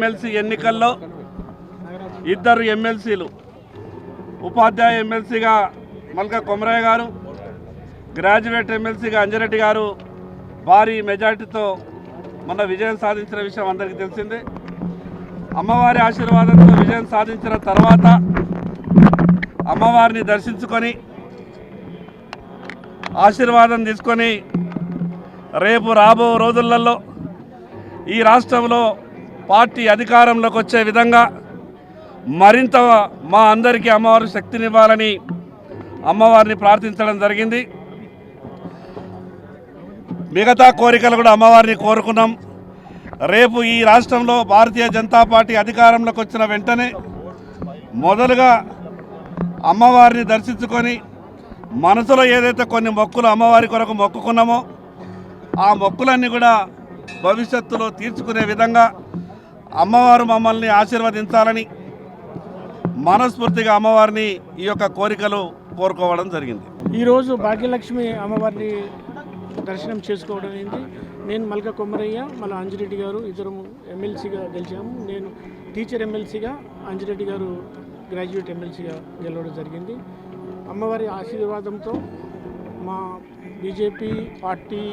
MLC ఎన్నికల్లో ఇద్దరు ఎమ్మెల్సీలు ఉపాధ్యాయ ఎమ్మెల్సీగా మల్కా కొమరయ్య గారు, గ్రాడ్యుయేట్ ఎమ్మెల్సీగా అంజిరెడ్డి గారు భారీ మెజార్టీతో మొన్న విజయం సాధించిన విషయం అందరికీ తెలిసిందే. అమ్మవారి ఆశీర్వాదంతో విజయం సాధించిన తర్వాత అమ్మవారిని దర్శించుకొని ఆశీర్వాదం తీసుకొని రేపు రాబో రోజులలో ఈ రాష్ట్రంలో పార్టీ అధికారంలోకి వచ్చే విధంగా మరింత మా అందరికీ అమ్మవారి శక్తినివ్వాలని అమ్మవారిని ప్రార్థించడం జరిగింది. మిగతా కోరికలు కూడా అమ్మవారిని కోరుకున్నాం. రేపు ఈ రాష్ట్రంలో భారతీయ జనతా పార్టీ అధికారంలోకి వచ్చిన వెంటనే మొదలుగా అమ్మవారిని దర్శించుకొని మనసులో ఏదైతే కొన్ని మొక్కులు అమ్మవారి కొరకు మొక్కుకున్నామో ఆ మొక్కులన్నీ కూడా భవిష్యత్తులో తీర్చుకునే విధంగా అమ్మవారు మమ్మల్ని ఆశీర్వదించాలని మనస్ఫూర్తిగా అమ్మవారిని ఈ యొక్క కోరికలు కోరుకోవడం జరిగింది. ఈరోజు భాగ్యలక్ష్మి అమ్మవారిని దర్శనం చేసుకోవడం అయింది. నేను మల్కా కొమరయ్య, మళ్ళీ అంజిరెడ్డి గారు ఇద్దరు ఎమ్మెల్సీగా గెలిచాము. నేను టీచర్ ఎమ్మెల్సీగా, అంజిరెడ్డి గారు గ్రాడ్యుయేట్ ఎమ్మెల్సీగా గెలవడం జరిగింది. అమ్మవారి ఆశీర్వాదంతో మా బీజేపీ పార్టీ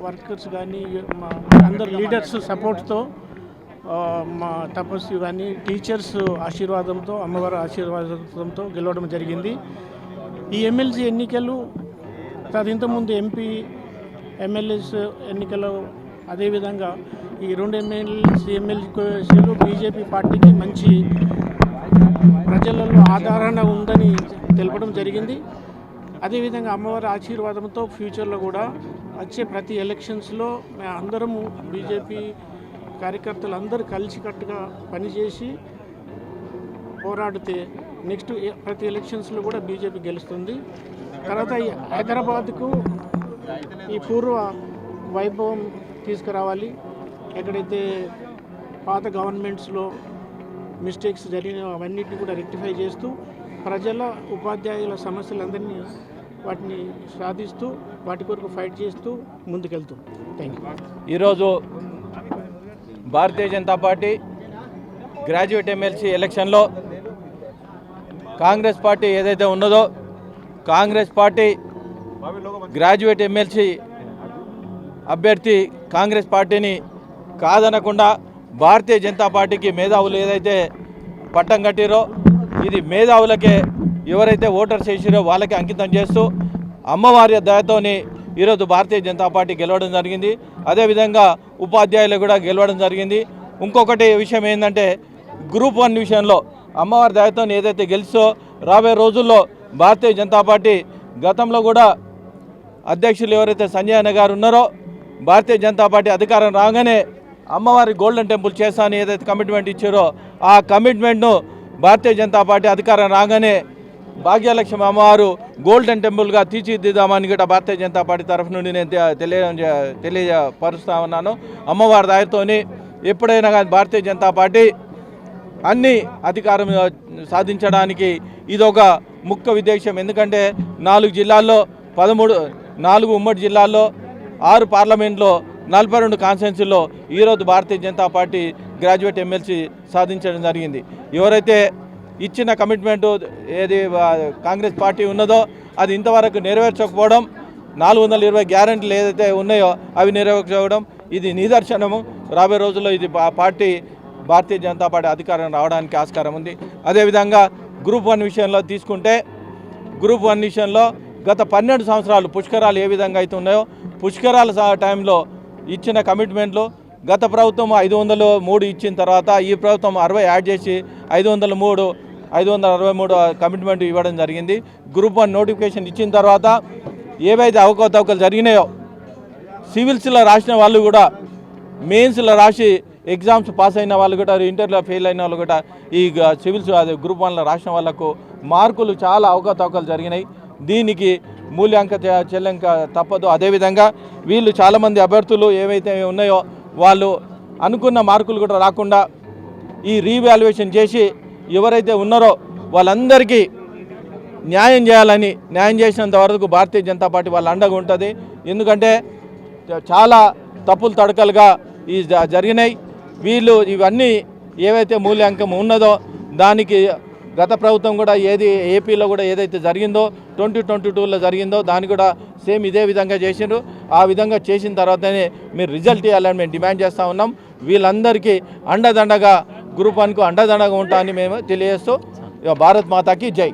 వర్కర్స్ కానీ మా అందరు లీడర్స్ సపోర్ట్తో మా తపస్సు కానీ టీచర్స్ ఆశీర్వాదంతో అమ్మవారి ఆశీర్వాదంతో గెలవడం జరిగింది. ఈ ఎమ్మెల్సీ ఎన్నికలు ఇంతకుముందు ఎంపీ ఎమ్మెల్యేస్ ఎన్నికలు అదేవిధంగా ఈ రెండు ఎమ్మెల్సీలు బీజేపీ పార్టీకి మంచి ప్రజలలో ఆదరణ ఉందని తెలపడం జరిగింది. అదేవిధంగా అమ్మవారి ఆశీర్వాదంతో ఫ్యూచర్లో కూడా వచ్చే ప్రతి ఎలక్షన్స్లో మేము అందరము బీజేపీ కార్యకర్తలు అందరూ కలిసికట్టుగా పనిచేసి పోరాడితే నెక్స్ట్ ప్రతి ఎలక్షన్స్లో కూడా బీజేపీ గెలుస్తుంది. తర్వాత ఈ హైదరాబాద్కు ఈ పూర్వ వైభవం తీసుకురావాలి. ఎక్కడైతే పాత గవర్నమెంట్స్లో మిస్టేక్స్ జరిగిన అవన్నిటిని కూడా రెక్టిఫై చేస్తూ ప్రజల ఉపాధ్యాయుల సమస్యలందరినీ వాటిని సాధిస్తూ వాటి కొరకు ఫైట్ చేస్తూ ముందుకెళ్తూ థ్యాంక్ యూ. ఈరోజు Bharatiya Janata party graduate MLC ఎలక్షన్లో కాంగ్రెస్ పార్టీ ఏదైతే ఉన్నదో కాంగ్రెస్ పార్టీ గ్రాడ్యుయేట్ ఎమ్మెల్సీ అభ్యర్థి కాంగ్రెస్ పార్టీని కాదనకుండా భారతీయ జనతా పార్టీకి మేధావులు ఏదైతే పట్టం కట్టిరో ఇది మేధావులకే ఎవరైతే ఓటర్స్ చేసిరో వాళ్ళకి అంకితం చేస్తూ అమ్మవారి దయతోని ఈరోజు భారతీయ జనతా పార్టీ గెలవడం జరిగింది. అదేవిధంగా ఉపాధ్యాయులు కూడా గెలవడం జరిగింది. ఇంకొకటి విషయం ఏంటంటే గ్రూప్ 1 విషయంలో అమ్మవారి దయతో ఏదైతే గెలిచో రాబోయే రోజుల్లో భారతీయ జనతా పార్టీ గతంలో కూడా అధ్యక్షులు ఎవరైతే సంజయ్ అన్న గారు ఉన్నారో భారతీయ జనతా పార్టీ అధికారం రాగానే అమ్మవారి గోల్డెన్ టెంపుల్ చేస్తానని ఏదైతే కమిట్మెంట్ ఇచ్చారో ఆ కమిట్మెంట్ను భారతీయ జనతా పార్టీ అధికారం రాగానే భాగ్యలక్ష్మి అమ్మవారు గోల్డెన్ టెంపుల్గా తీర్చిదిద్దామని కూడా భారతీయ జనతా పార్టీ తరఫు నుండి నేను తెలియపరుస్తా ఉన్నాను. అమ్మవారి దయతోని ఎప్పుడైనా కానీ భారతీయ జనతా పార్టీ అన్ని అధికారం సాధించడానికి ఇదొక ముఖ్య ఉద్దేశం. ఎందుకంటే 4 జిల్లాల్లో 4 ఉమ్మడి జిల్లాల్లో 6 పార్లమెంట్లో 42 కాన్స్టిట్యున్సీల్లో ఈరోజు Bharatiya Janata party graduate MLC సాధించడం జరిగింది. ఎవరైతే ఇచ్చిన కమిట్మెంట్ ఏది కాంగ్రెస్ పార్టీ ఉన్నదో అది ఇంతవరకు నెరవేర్చకపోవడం 420 గ్యారెంటీలు ఏదైతే ఉన్నాయో అవి నెరవేర్చకపోవడం ఇది నిదర్శనము. రాబోయే రోజుల్లో ఇది పార్టీ భారతీయ జనతా పార్టీ అధికారం రావడానికి ఆస్కారం ఉంది. అదేవిధంగా గ్రూప్ 1 విషయంలో తీసుకుంటే గ్రూప్ 1 విషయంలో గత 12 సంవత్సరాలు పుష్కరాలు ఏ విధంగా అయితే ఉన్నాయో పుష్కరాల టైంలో ఇచ్చిన కమిట్మెంట్లు గత ప్రభుత్వం 503 ఇచ్చిన తర్వాత ఈ ప్రభుత్వం 60 యాడ్ చేసి 563 కమిట్మెంట్ ఇవ్వడం జరిగింది. గ్రూప్ 1 నోటిఫికేషన్ ఇచ్చిన తర్వాత ఏవైతే అవకతవకలు జరిగినాయో సివిల్స్లో రాసిన వాళ్ళు కూడా మెయిన్స్లో రాసి ఎగ్జామ్స్ పాస్ అయిన వాళ్ళు కూడా ఇంటర్లో ఫెయిల్ అయిన వాళ్ళు కూడా ఈ సివిల్స్ గ్రూప్ 1లో రాసిన వాళ్ళకు మార్కులు చాలా అవకతవకలు జరిగినాయి. దీనికి మూల్యాంక చెల్లింక తప్పదు. అదేవిధంగా వీళ్ళు చాలామంది అభ్యర్థులు ఏవైతే ఉన్నాయో వాళ్ళు అనుకున్న మార్కులు కూడా రాకుండా ఈ రీవాల్యుయేషన్ చేసి ఎవరైతే ఉన్నారో వాళ్ళందరికీ న్యాయం చేయాలని న్యాయం చేసినంత వరకు భారతీయ జనతా పార్టీ వాళ్ళ అండగా ఉంటుంది. ఎందుకంటే చాలా తప్పులు తడకలుగా ఈ జరిగినాయి. వీళ్ళు ఇవన్నీ ఏవైతే మూల్యాంకం ఉన్నదో దానికి గత ప్రభుత్వం కూడా ఏపీలో కూడా ఏదైతే జరిగిందో 2022లో జరిగిందో దాన్ని కూడా సేమ్ ఇదే విధంగా చేసిండ్రు. ఆ విధంగా చేసిన తర్వాతనే మీరు రిజల్ట్ ఇవ్వాలని మేము డిమాండ్ చేస్తూ ఉన్నాం. వీళ్ళందరికీ అండదండగా గ్రూప్ 1కు అండదండగా ఉంటామని మేము తెలియజేస్తూ భారత్ మాతాకి జై.